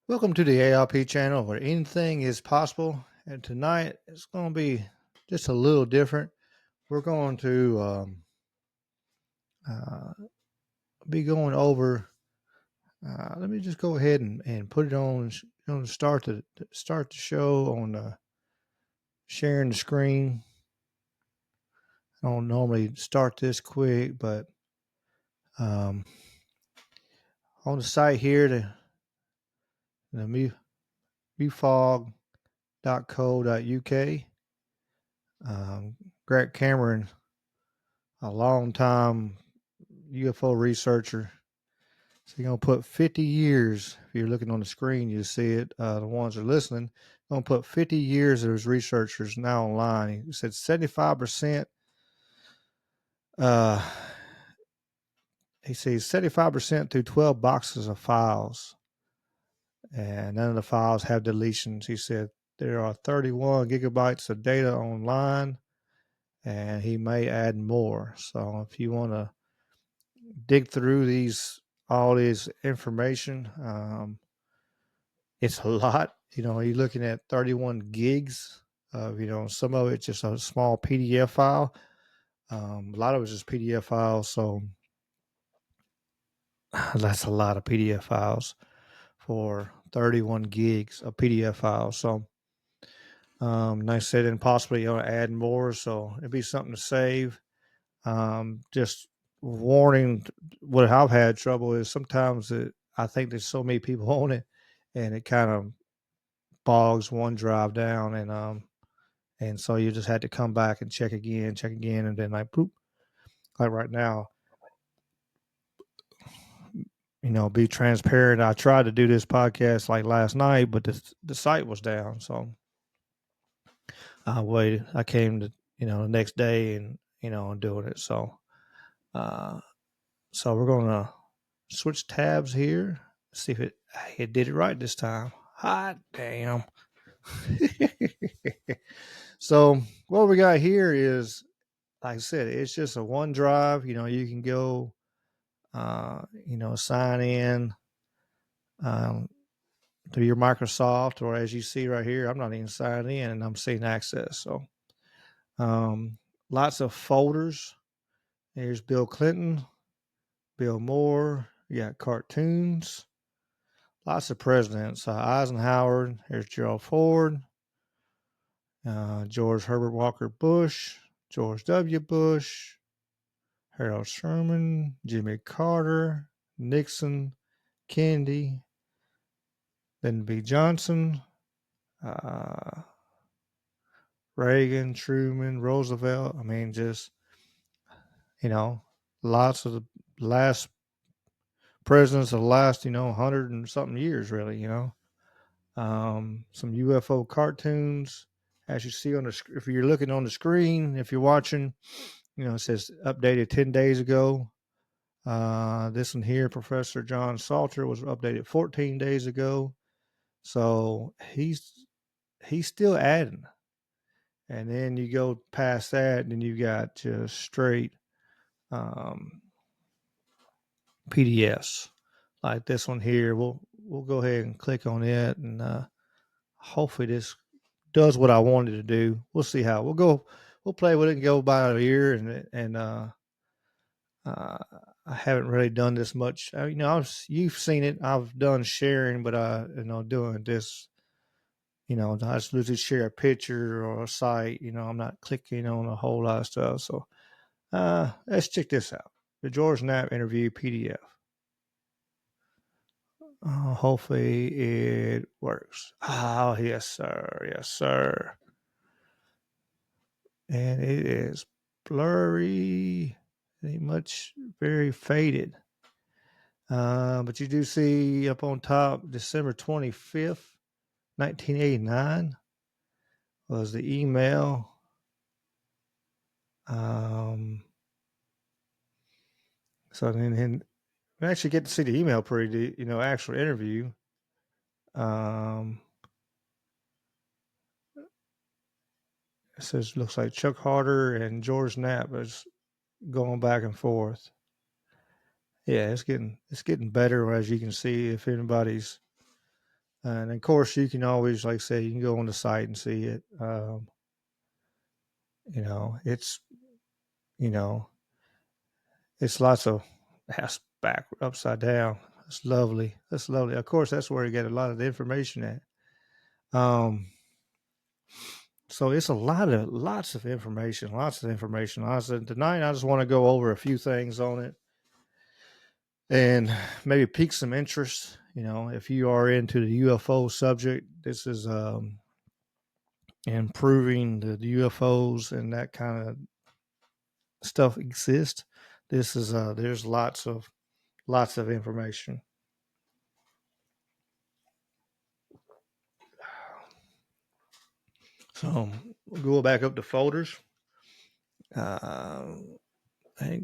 Welcome to the ARP channel where anything is possible. And tonight it's going to be just a little different. We're going to uh, be going over. Let me just go ahead and put it on. Going to start the show on sharing the screen. I don't normally start this quick, but um, on the site here, the mufog.co.uk. Greg Cameron, a long time UFO researcher. So you're going to put 50 years. If you're looking on the screen, you see it. The ones that are listening, going to put 50 years of his researchers now online. He said 75%. Uh, he says 75% through 12 boxes of files, and none of the files have deletions. He said there are 31 gigabytes of data online, and he may add more. So if you want to dig through all this information, it's a lot. You're looking at 31 gigs of, some of it just a small PDF file. A lot of it's just PDF files. So that's a lot of PDF files for 31 gigs of PDF files. So, like I said, and possibly add more. So it'd be something to save. Just warning, what I've had trouble is sometimes I think there's so many people on it and it kind of bogs OneDrive down, and so you just had to come back and check again, and then like poop. Like right now, be transparent. I tried to do this podcast like last night, but the site was down, so I waited. I came to the next day and doing it. Uh, so we're gonna switch tabs here. See if it did it right this time. Hot damn. So what we got here is, like I said, it's just a OneDrive. You can go, sign in to your Microsoft, or as you see right here, I'm not even signed in and I'm seeing access. So um, lots of folders. There's Bill Clinton, Bill Moore. You got cartoons. Lots of presidents. Eisenhower. Here's Gerald Ford. George Herbert Walker Bush. George W. Bush. Harold Sherman. Jimmy Carter. Nixon. Kennedy. Lyndon B. Johnson. Uh, Reagan, Truman, Roosevelt. I mean, just, lots of the last presidents of the last, 100 and something years, really, some UFO cartoons. As you see if you're looking on the screen, if you're watching, it says updated 10 days ago. This one here, Professor John Salter, was updated 14 days ago. So he's still adding. And then you go past that, and then you got just straight PDFs like this one here. We'll go ahead and click on it, and hopefully this does what I wanted to do. We'll see how we'll go. We'll play with it and go by a year, and I haven't really done this much. You've seen it. I've done sharing, but doing this. I just literally share a picture or a site. I'm not clicking on a whole lot of stuff. So let's check this out. The George Knapp interview PDF. Hopefully it works. Oh, yes, sir. Yes, sir. And it is blurry, very faded. But you do see up on top, December 25th, 1989 was the email. So then we actually get to see the email actual interview. It says, looks like Chuck Harder and George Knapp is going back and forth. Yeah, it's getting better, as you can see. If anybody's And of course, you can always, like I say, you can go on the site and see it. It's you know, it's lots of that's back upside down. It's lovely. That's lovely. Of course, that's where you get a lot of the information at. Um, so it's lots of information, lots of information. Tonight I just want to go over a few things on it and maybe pique some interest. If you are into the UFO subject, this is improving the UFOs and that kind of stuff exists. This is there's lots of information. So we'll go back up to folders. Hey,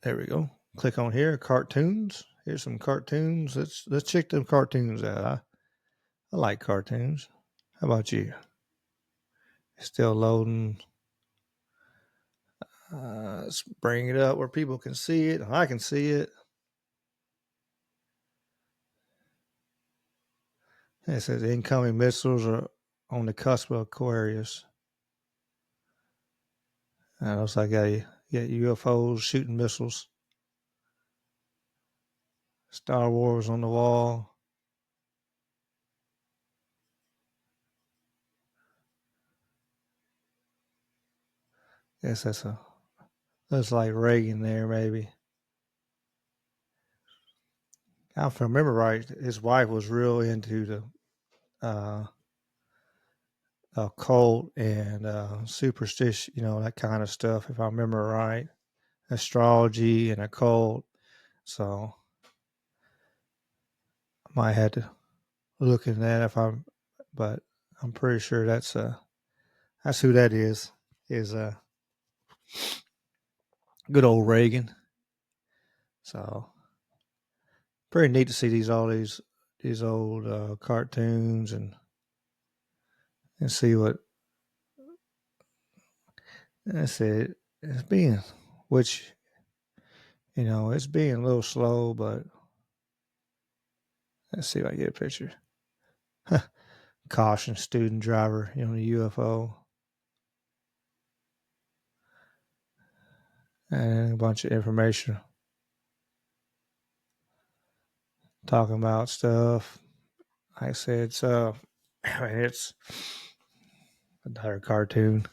there we go. Click on here, cartoons. Here's some cartoons. Let's check them cartoons out. I like cartoons. How about you? Still loading. Let's bring it up where people can see it. I can see it. It says incoming missiles are on the cusp of Aquarius. And it looks like you got UFOs shooting missiles. Star Wars on the wall. Guess that's like Reagan there, maybe. If I remember right, his wife was real into the occult and superstition, that kind of stuff. If I remember right, astrology and occult. So I might have to look at that but I'm pretty sure that's who that is. Is good old Reagan. So pretty neat to see these old cartoons and see what I said. It's being, which it's being a little slow, but let's see if I get a picture. Caution, student driver, the UFO, and a bunch of information talking about stuff. Like I said, it's another cartoon.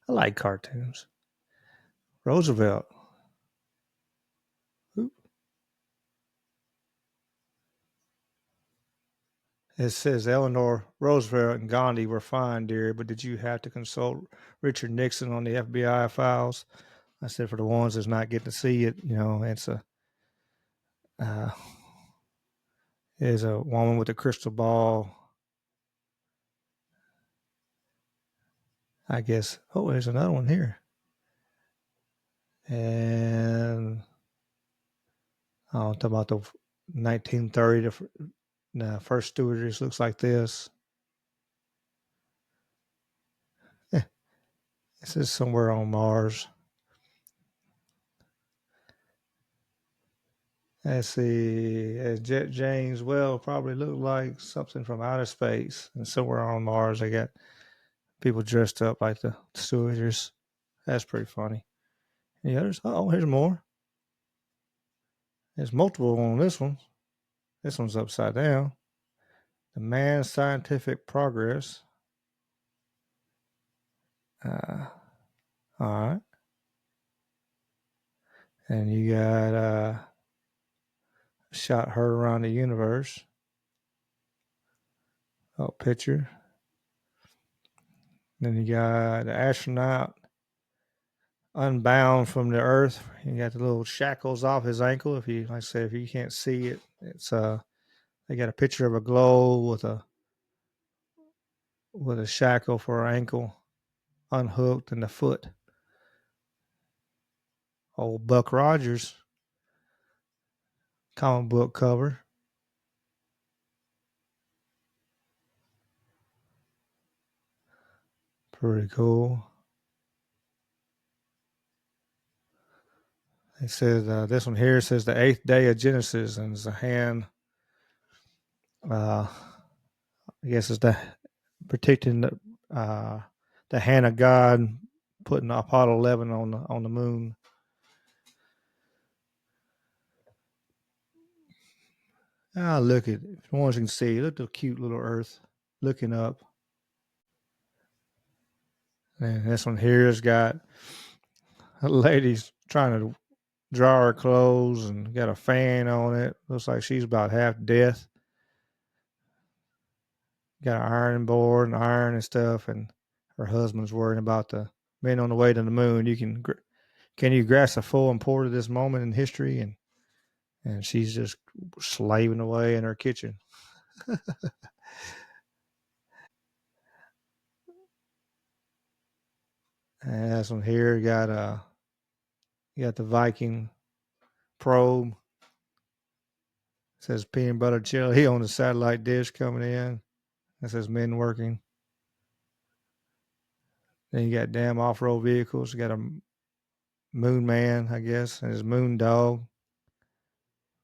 I like cartoons. Roosevelt. It says Eleanor Roosevelt and Gandhi were fine, dear, but did you have to consult Richard Nixon on the FBI files? I said for the ones that's not getting to see it, it's uh, is a woman with a crystal ball. I guess. Oh, there's another one here, and I'll talk about the 1930. The first stewardess looks like this. This is somewhere on Mars. Let's see. Jet James Well probably looked like something from outer space. And somewhere on Mars, they got people dressed up like the stewardess. That's pretty funny. Any others? Oh, here's more. There's multiple on this one. This one's upside down. The man's scientific progress. All right. And you got shot heard around the universe. Oh, picture. Then you got the astronaut unbound from the earth. You got the little shackles off his ankle. If you, like I said, if you can't see it, it's they got a picture of a globe with a shackle for an ankle unhooked and the foot. Old Buck Rogers comic book cover. Pretty cool. It says this one here says the eighth day of Genesis, and it's a hand I guess it's protecting the hand of God, putting Apollo 11 on the moon. Look at, if one can see, look at the cute little Earth looking up. And this one here has got a lady's trying to dry her clothes and got a fan on it. Looks like she's about half death. Got an ironing board and iron and stuff, and her husband's worrying about the men on the way to the moon. Can you grasp the full import of this moment in history? And she's just slaving away in her kitchen. And this one here got the Viking probe. It says peanut butter chili on the satellite dish coming in. That says men working. Then you got damn off road vehicles. You got a moon man, I guess, and his moon dog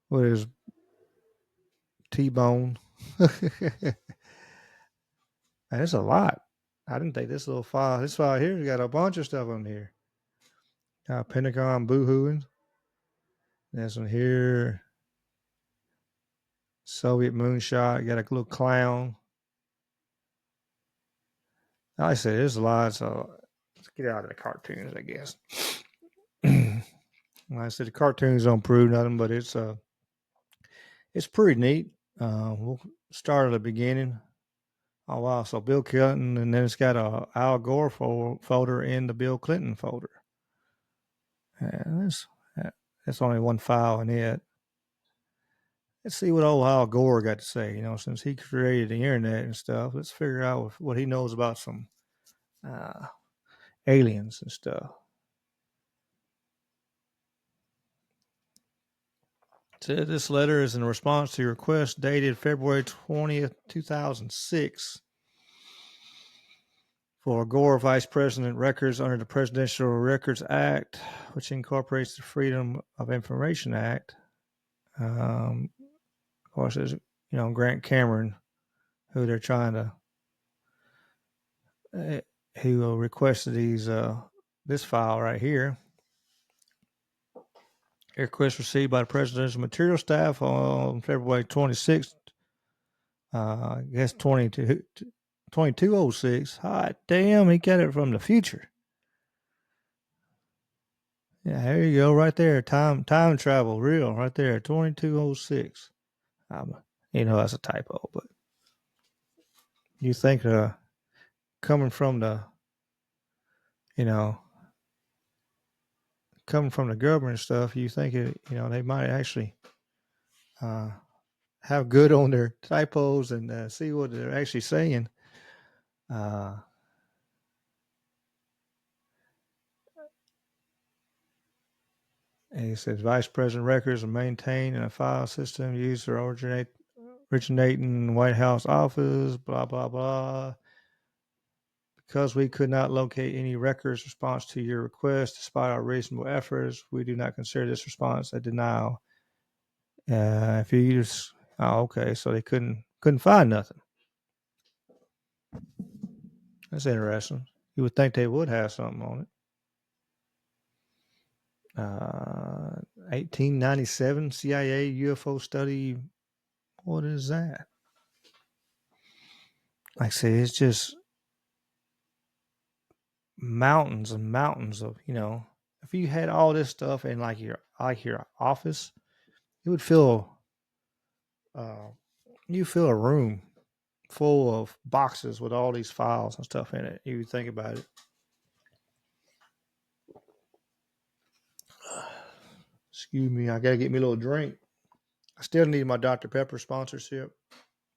with his T-bone. And it's a lot. I didn't think this little file. This file here got a bunch of stuff on here. Pentagon boohooing. This one here, Soviet moonshot. Got a little clown. Like I said, there's a lot. So let's get out of the cartoons, I guess. Like I said, the cartoons don't prove nothing, but it's pretty neat. We'll start at the beginning. Oh wow! So Bill Clinton, and then it's got a Al Gore folder in the Bill Clinton folder. And that's only one file in it. Let's see what old Al Gore got to say. Since he created the internet and stuff, let's figure out what he knows about some uh, aliens and stuff. So this letter is in response to your request dated February 20th, 2006 for Gore Vice President records under the Presidential Records Act, which incorporates the Freedom of Information Act. Of course, there's Grant Cameron, who they're trying to, who requested this file right here. Request received by the Presidential Material Staff on February 26th. I guess 2206. Hot damn, he got it from the future. Yeah, there you go, right there. Time travel, real, right there. 2206. That's a typo, but you think coming from the, you know, coming from the government stuff, you think they might actually have good on their typos and see what they're actually saying. And he says Vice President records are maintained in a file system used to originating in the White House office, blah, blah, blah. Because we could not locate any records response to your request, despite our reasonable efforts, we do not consider this response a denial. If you use, okay, so they couldn't find nothing. That's interesting. You would think they would have something on it. 1897 CIA UFO study. What is that? Like I say, it's just mountains and mountains of, if you had all this stuff in like your office, you would feel you feel a room full of boxes with all these files and stuff in it. You think about it. Excuse me, I gotta get me a little drink. I still need my Dr. Pepper sponsorship.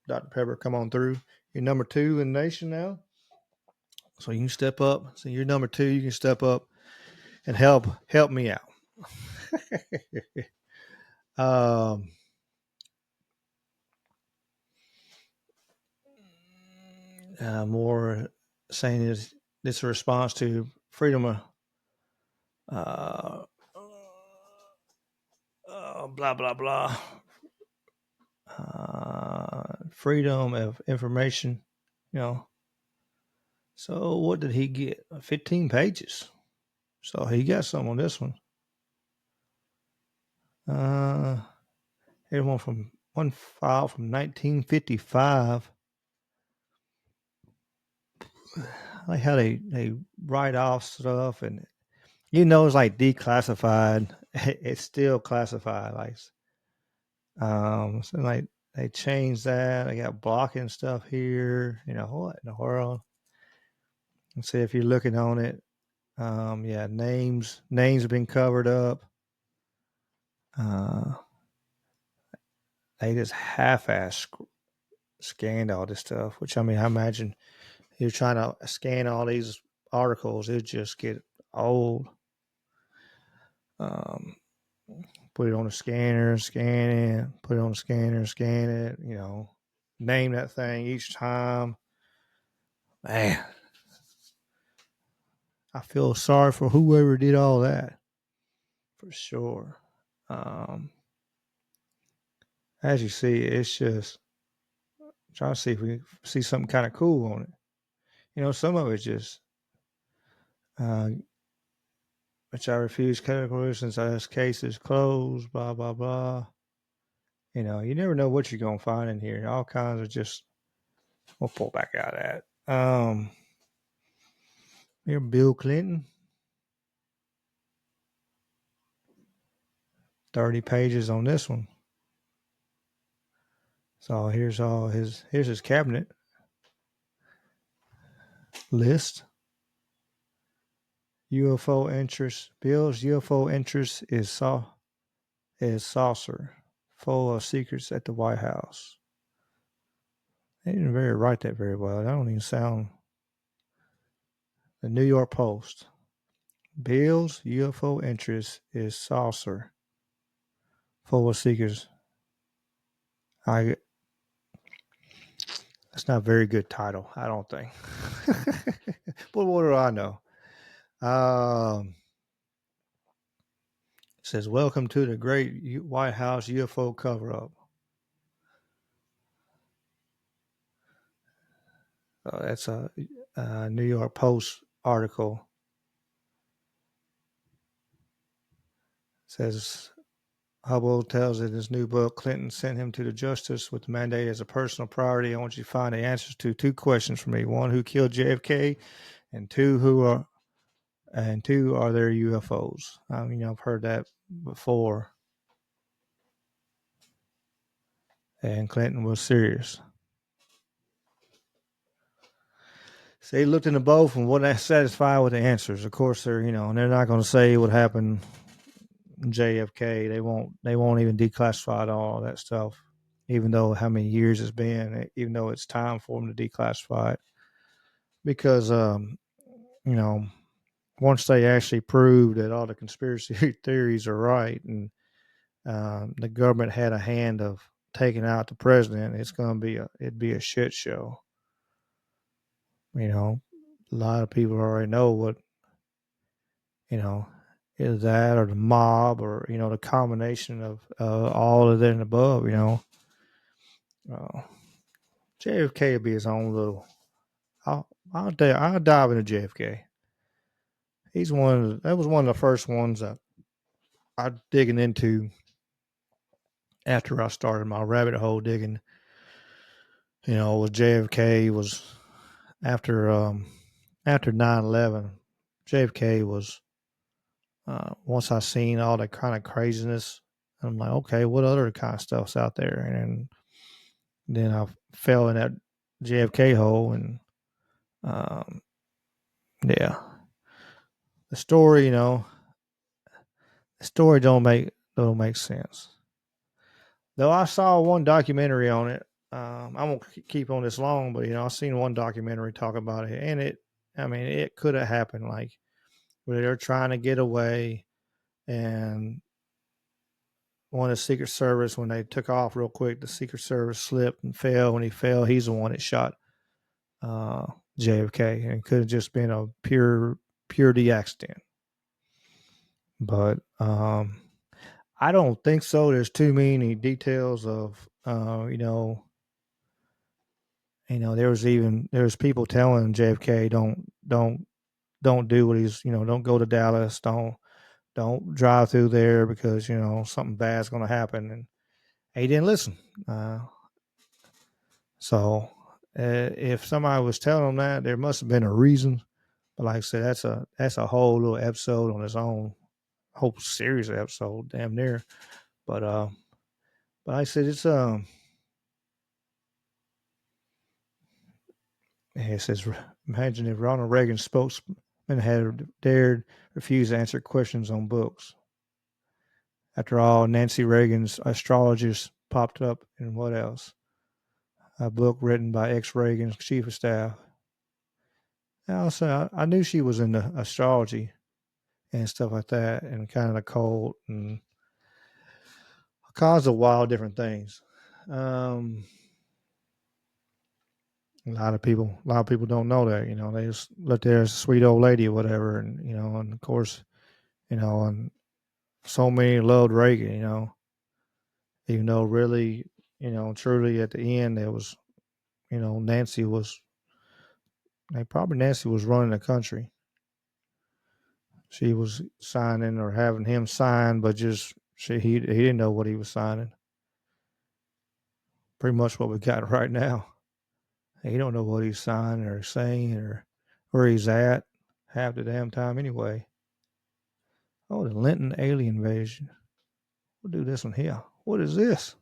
Dr. Pepper, come on through. You're number 2 in the nation now, so you can step up. So you're number 2. You can step up and help me out. More saying is this a response to freedom of blah blah blah. freedom of information, you know. So what did he get? 15 pages. So he got some on this one. Here's one file from 1955. Like how they write off stuff, and it's like declassified. It's still classified. Like so like they changed that. They got blocking stuff here. What in the world? Let's see if you're looking on it. Yeah, names have been covered up. Uh, they just half-ass scanned all this stuff. Which, I mean, I imagine you're trying to scan all these articles, it just get old. Um, Put it on the scanner, scan it. Put it on the scanner, scan it. Name that thing each time. Man, I feel sorry for whoever did all that, for sure. As you see, it's just trying to see if we see something kind of cool on it. Some of it's just, uh, which I refuse categories since this case is closed, blah, blah, blah. You never know what you're going to find in here. All kinds of just, we'll pull back out of that. Here, Bill Clinton, 30 pages on this one. So here's his cabinet list. UFO interest. Bill's UFO interest is saucer, full of secrets at the White House. They didn't really write that very well. That don't even sound. The New York Post. Bill's UFO interest is saucer, full of secrets. That's not a very good title, I don't think. But what do I know? It says, "Welcome to the Great White House UFO cover-up." That's a New York Post article. It says, Hubble tells in his new book, Clinton sent him to the justice with the mandate as a personal priority. I want you to find the answers to two questions for me. One, who killed JFK? And two, are there UFOs? I've heard that before. And Clinton was serious. So he looked into both and wasn't satisfied with the answers. Of course, they're not going to say what happened JFK. They won't even declassify all that stuff, even though how many years it's been, even though it's time for them to declassify it. Because once they actually prove that all the conspiracy theories are right and the government had a hand of taking out the president, it'd be a shit show. A lot of people already know what is that, or the mob, or the combination of all of that and above. JFK would be his own little. I'll dive into JFK. That was one of the first ones that I digging into after I started my rabbit hole digging. Was JFK was after 9/11. JFK was once I seen all that kind of craziness, I'm like, okay, what other kind of stuff's out there? And then I fell in that JFK hole, and yeah, the story, don't make sense. Though I saw one documentary on it. I won't keep on this long, but I seen one documentary talk about it, and it could have happened, like where they're trying to get away, and one of the Secret Service, when they took off real quick, the Secret Service slipped and fell. When he fell, he's the one that shot JFK, and it could have just been a pure accident. But I don't think so. There's too many details of There was people telling JFK don't do what he's don't go to Dallas, don't drive through there because something bad's going to happen, and he didn't listen. Uh, so if somebody was telling him that, there must have been a reason. But like I said, that's a whole little episode on its own, whole series of episode, damn near. But like I said it says imagine if Ronald Reagan's spokesman had dared refuse to answer questions on books. After all, Nancy Reagan's astrologist popped up in what else? A book written by ex-Reagan's chief of staff. Also, I knew she was into astrology and stuff like that, and kind of the cult and all kinds of wild different things. A lot of people don't know that. They just look there as a sweet old lady or whatever, and of course, and so many loved Reagan. Even though really, truly at the end there was, Nancy was, probably Nancy was running the country. She was signing or having him sign, but just he didn't know what he was signing. Pretty much what we got right now. He don't know what he's signing or saying or where he's at half the damn time anyway. Oh, the Linton alien invasion. We'll do this one here. What is this?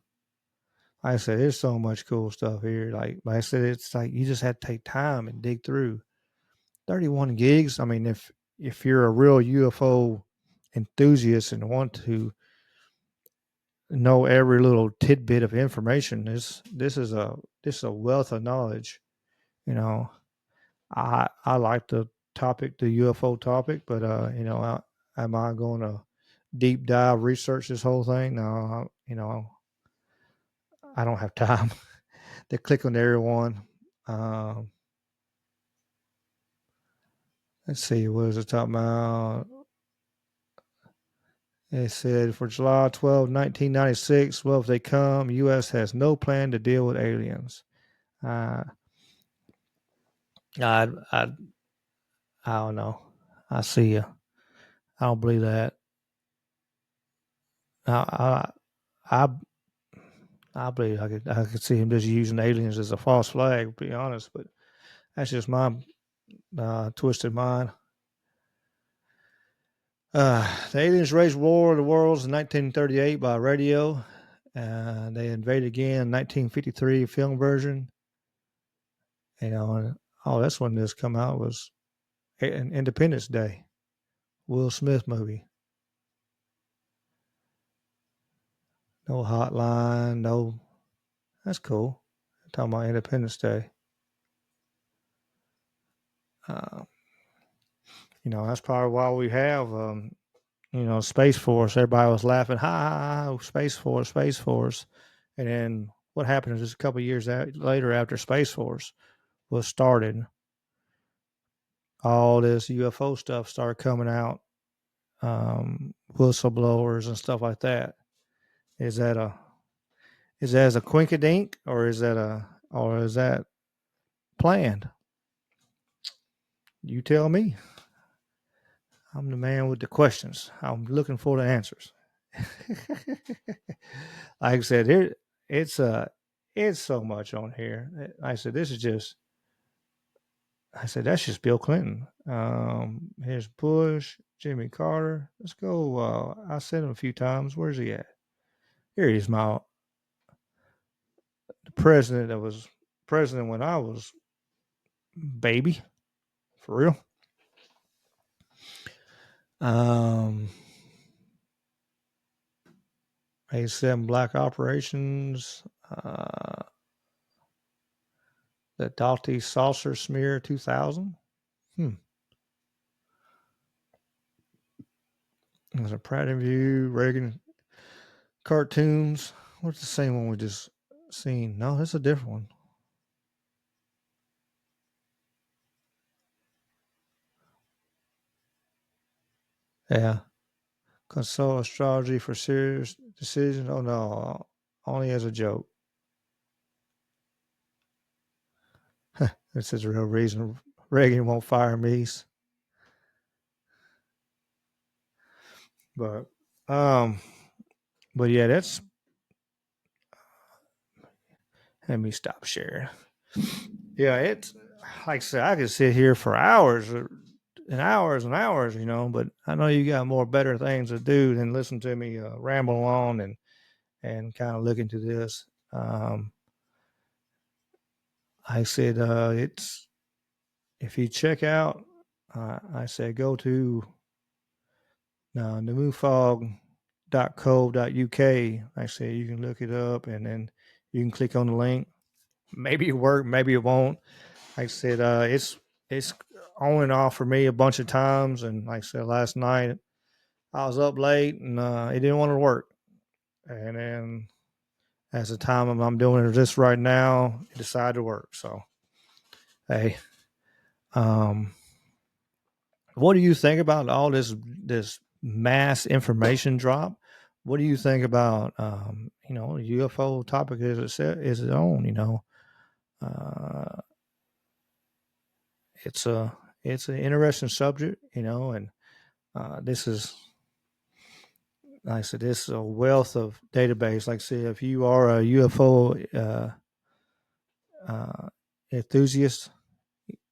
Like I said, there's so much cool stuff here. Like I said, it's like you just have to take time and dig through. 31 gigs. I mean, if you're a real UFO enthusiast and want to know every little tidbit of information, this is a wealth of knowledge. You know, I like the topic, the UFO topic, but am I going to deep dive research this whole thing? No, I don't have time to click on everyone. Um, let's see, what is it talking about? It said for July 12, 1996, well, if they come, U.S. has no plan to deal with aliens. Uh, I, I, I don't know. I see you. I don't believe that. I, I, I believe I could see him just using aliens as a false flag. To be honest, but that's just my twisted mind. The aliens raised War of the Worlds in 1938 by radio. They invaded again in 1953 film version. And that's when this come out was an Independence Day, Will Smith movie. No hotline, no. That's cool. I'm talking about Independence Day. Uh, that's probably why we have Space Force. Everybody was laughing, ha ha ha, Space Force, Space Force. And then what happened is just a couple of years later, after Space Force was started, all this UFO stuff started coming out, whistleblowers and stuff like that. Is that a as a quinkadink, or is that planned? You tell me. I'm the man with the questions. I'm looking for the answers. Like I said, it's it's so much on here. I said this is just. I said that's just Bill Clinton. Here's Bush, Jimmy Carter. Let's go. I said him a few times. Where's he at? Here he is, the president that was president when I was baby, for real. Um, A7 Black Operations, the Dalty Saucer Smear 2000. There's a Pratt View, Reagan cartoons. What's the same one we just seen? No, it's a different one. Yeah. Consult astrology for serious decisions. Oh, no. Only as a joke. This is the real reason Reagan won't fire me. But um, but yeah, that's. Let me stop sharing. Yeah, it's like I said, I could sit here for hours and hours and hours, but I know you got more better things to do than listen to me ramble on and kind of look into this. I said, it's if you check out, I said, go to newfog.co.uk. I said, you can look it up and then you can click on the link. Maybe it worked, maybe it won't. Like I said, it's on and off for me a bunch of times. And like I said, last night I was up late and it didn't want to work. And then as the time I'm doing this right now, it decided to work. So, hey, um, what do you think about all this mass information drop? What do you think about UFO topic is its own? Uh, it's a it's an interesting subject, and this is like I said, this is a wealth of database. Like I said, if you are a UFO uh, enthusiast,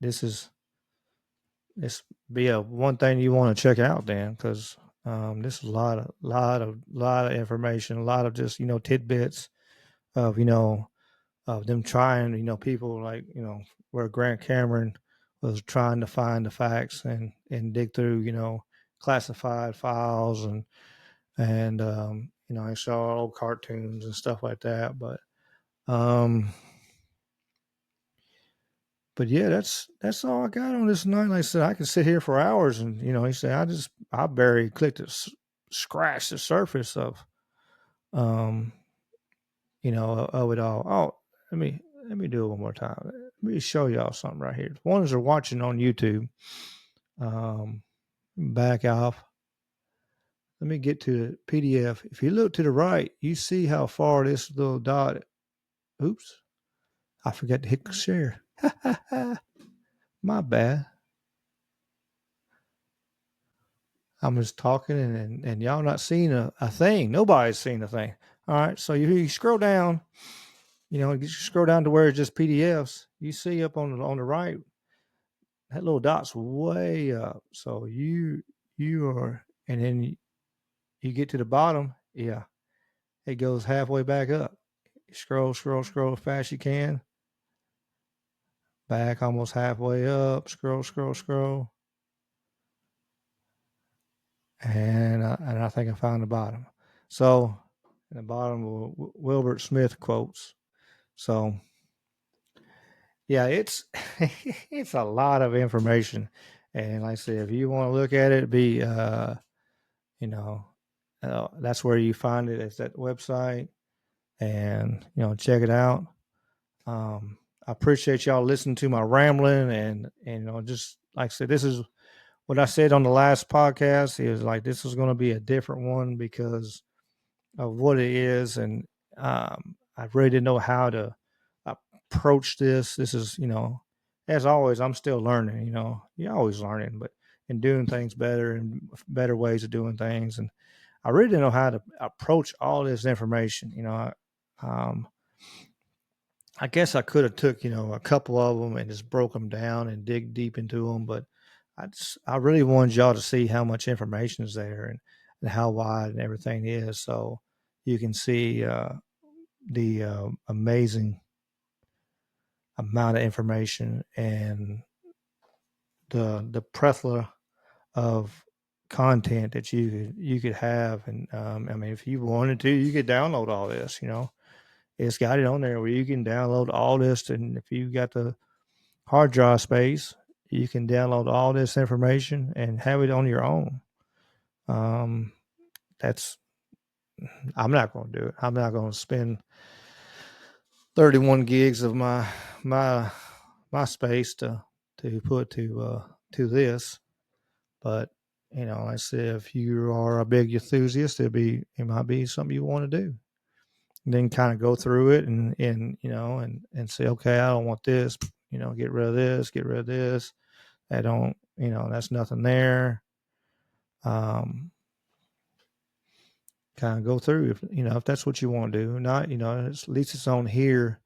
this is this be a one thing you want to check out, Dan, because this is a lot of information, a lot of just tidbits of of them trying, people like where Grant Cameron was trying to find the facts and dig through classified files and I saw old cartoons and stuff like that, um but yeah, that's all I got on this night. Like I said, I could sit here for hours, and he said I barely clicked to scratch the surface um of it all. Oh, let me do it one more time. Let me show y'all something right here. The ones that are watching on YouTube, um, back off. Let me get to the PDF. If you look to the right, you see how far this little dot. Oops, I forgot to hit share. My bad. I'm just talking and y'all not seeing a thing. Nobody's seeing a thing. All right. So you scroll down, you scroll down to where it's just PDFs. You see up on the right, that little dot's way up. So you are, and then you get to the bottom. Yeah. It goes halfway back up. Scroll as fast as you can. Back almost halfway up. Scroll. And I think I found the bottom. So, in the bottom, Wilbert Smith quotes. So, yeah, it's it's a lot of information, and like I said, if you want to look at it, you know, that's where you find it. It's that website, and check it out. I appreciate y'all listening to my rambling, and just like I said, this is what I said on the last podcast. Is like this is going to be a different one because of what it is, and I really didn't know how to approach this. This is, as always, I'm still learning. You're always learning, but and doing things better and better ways of doing things. And I really didn't know how to approach all this information. Um, I guess I could have took a couple of them and just broke them down and dig deep into them, but I really wanted y'all to see how much information is there and how wide and everything is, so you can see the amazing amount of information and the plethora of content that you could have. And I mean, if you wanted to, you could download all this. It's got it on there where you can download all this, and if you got the hard drive space, you can download all this information and have it on your own. Um, that's I'm not going to do it. I'm not going to spend 31 gigs of my my space to put to this. But like I said, if you are a big enthusiast, it might be something you want to do. And then kind of go through it and say, okay, I don't want this. get rid of this, get rid of this. That don't, that's nothing there. Kind of go through if that's what you want to do. Not, at least it's on here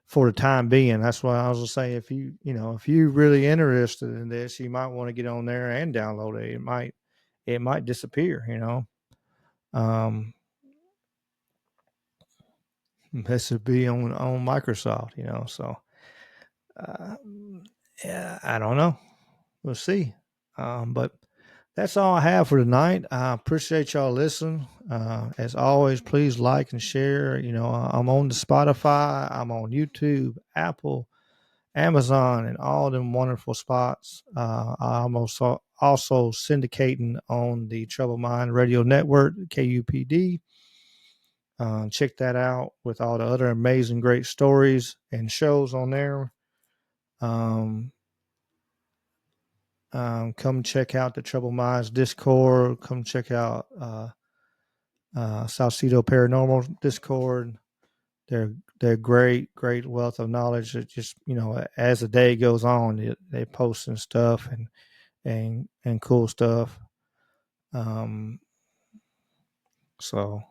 for the time being. That's why I was gonna say, if you really interested in this, you might want to get on there and download it. It might disappear. Um, this would be on Microsoft. So uh, yeah, I don't know. We'll see. But that's all I have for tonight. I appreciate y'all listening. As always, please like and share. I'm on the Spotify, I'm on YouTube, Apple, Amazon, and all them wonderful spots. I'm also syndicating on the Trouble Mind Radio Network, KUPD. Check that out with all the other amazing, great stories and shows on there. Um, come check out the Trouble Minds Discord. Come check out Salcedo Paranormal Discord. They're great wealth of knowledge. It just as the day goes on, they posting stuff and cool stuff. So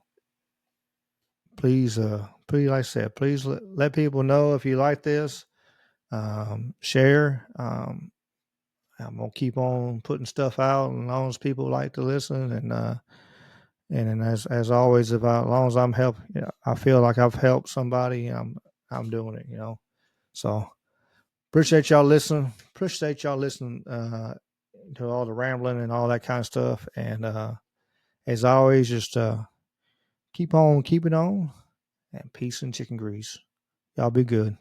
please, like I said, please let people know if you like this. Share. I'm gonna keep on putting stuff out as long as people like to listen. And as always, as long as I'm help, I feel like I've helped somebody. I'm doing it. So appreciate y'all listening. Appreciate y'all listening to all the rambling and all that kind of stuff. And as always, just keep on keeping on. And peace and chicken grease. Y'all be good.